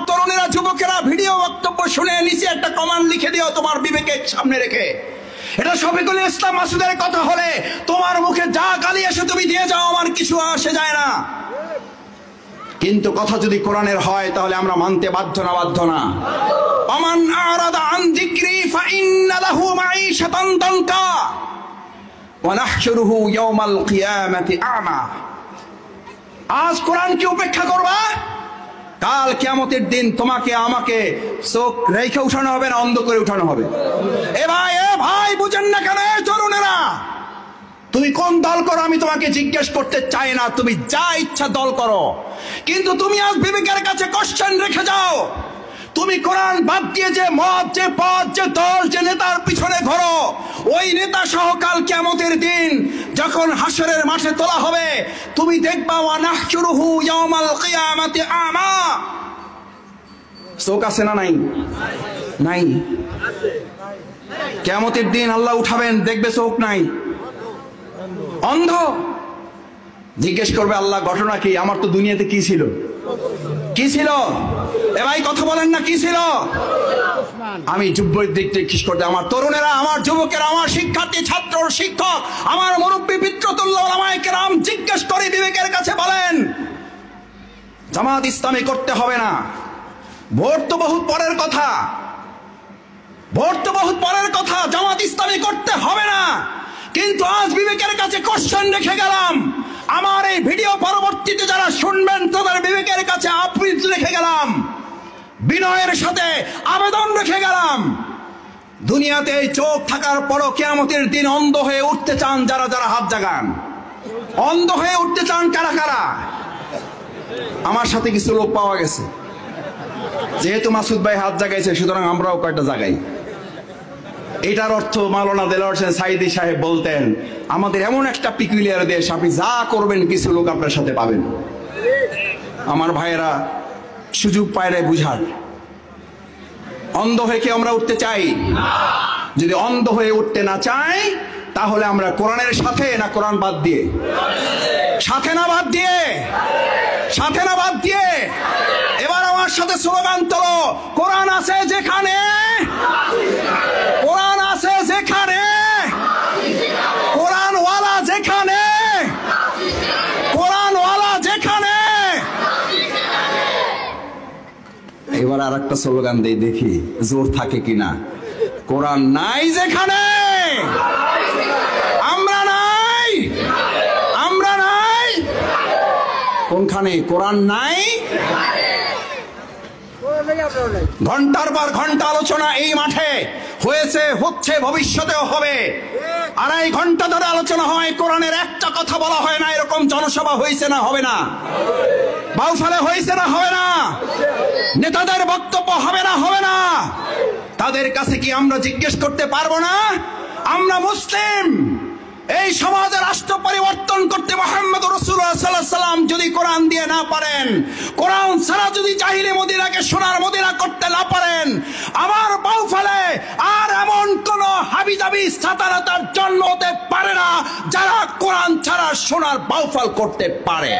তরুণেরা, যুবকেরা ভিডিও বক্তব্য শুনে নিচে একটা কমেন্ট লিখে দিও তোমার বিবেকের সামনে রেখে। এটা শফিকুল ইসলাম মাসুদের কথা হলে তোমার মুখে যা গালি এসে তুমি দিয়ে যাও, আমার কিছু আসে যায় না। কিন্তু কথা যদি কোরআনের হয় তাহলে আমরা মানতে বাধ্য না। আমান আরাদা আন যিকরি ফাইন্না লাহু মাঈশাতান দানকা ওয়া নাহশুরুহু ইয়াওমাল কিয়ামাতি আমা। আজ কোরআনকে উপেক্ষা করবা, কাল কিয়ামতের দিন তোমাকে আমাকে চোখ রেখে উঠানো হবে না, অন্ধ করে উঠানো হবে। এ ভাই বুঝেন না কেন? তরুণেরা, তুমি কোন দল করো আমি তোমাকে জিজ্ঞেস করতে চাই না, তুমি যা ইচ্ছা দল করো, কিন্তু তুমি আজ বিবেকের কাছে কোশ্চেন রেখে যাও। তুমি কোরআন বাদ দিয়ে যে মত, যে পথ, যে দল, যে নেতার পিছনে ঘোরো, ওই নেতা সহ কাল কিয়ামতের দিন যখন হাসরের মাঠে তোলা হবে, তুমি দেখবা ওয়া নাহশুরুহু ইয়াওমাল কিয়ামাতি আমা। চোখ আছে না? নাই। কিয়ামতের দিন আল্লাহ উঠাবেন, দেখবে চোখ নাই, অন্ধ। জিজ্ঞেস করবে আল্লাহ ঘটনা কি? আমার তো দুনিয়াতে কি ছিল? এ ভাই কথা বলেন না, কি ছিল? আমি যুব্বর দিক থেকে খিস করতে, আমার তরুণেরা, আমার যুবকেরা, আমার শিক্ষার্থী, ছাত্র, শিক্ষক, আমার মুরব্বী, পিতৃতুল্য ওলামায়ে কেরাম জিজ্ঞেস করে বিবেকের কাছে বলেন, জামাত ইসলামী করতে হবে না। ভোট তো বহুত পরের কথা, জামাত ইসলামী করতে হবে না। কিন্তু আজ বিবেকের কাছে কোশ্চেন রেখে গেলাম, আমার এই ভিডিও পরবর্তীতে যারা শুনবেন তাদের বিবেকের কাছে আবৃত্তি রেখে গেলাম, বিনয়ের সাথে আবেদন রেখে গেলাম। দুনিয়াতে এই চোখ থাকার পরও কিয়ামতের দিন অন্ধ হয়ে উঠতে চান যারা যারা হাত জাগান। অন্ধ হয়ে উঠতে চান কারা? আমার সাথে কিছু লোক পাওয়া গেছে, যেহেতু মাসুদ ভাই হাত জাগাইছে সুতরাং আমরাও কয়টা জাগাই। এটার অর্থ মাওলানা দেলোয়ার হোসেন সাইদি সাহেব বলতেন, আমাদের এমন একটা পিকুলিয়ার দেশ, আপনি যা করবেন কিছু লোক আপনার সাথে পাবেন। আমার ভাইয়েরা, সুযোগ পায় না বুঝার। অন্ধ হয়ে কি আমরা উঠতে চাই? যদি অন্ধ হয়ে উঠতে না চাই তাহলে আমরা কোরআনের সাথে না কোরআন বাদ দিয়ে? সাথে না বাদ দিয়ে? এবার আমার সাথে স্লোগান তোলো, কোরআন আছে যেখানে, কোরআনওয়ালা যেখানে, এবার আর একটা স্লোগান দেই, দেখি জোর থাকে কিনা। কোরআন নাই যেখানে, আমরা নাই। কোনখানে কোরআন নাই? ঘন্টার পর ঘন্টা আলোচনা এই মাঠে হয়েছে, হচ্ছে, ভবিষ্যতেও হবে। 2.5 ঘন্টা ধরে আলোচনা হয়, কোরআনের একটা কথা বলা হয় না। এরকম জনসভা হয়েছে না? হবে না? বাউফলে হয়েছে না? হবে না? নেতাদের বক্তব্য হবে না? তাদের কাছে কি আমরা জিজ্ঞেস করতে পারবো না? আমরা মুসলিম, এই সমাজে রাষ্ট্র পরিবর্তন করতে মুহাম্মদ রাসূলুল্লাহ সাল্লাল্লাহু আলাইহি ওয়াসাল্লাম যদি কোরআন দিয়ে না পারেন, কোরআন ছাড়া যদি জাহিলি মদিনাকে সোনার মদিনা করতে না পারেন, আমার বাউফলে আর এমন কোন হাবিজাবি সাতারাতার জন্ম হতে পারে না যারা কোরআন ছাড়া সোনার বাউফল করতে পারে।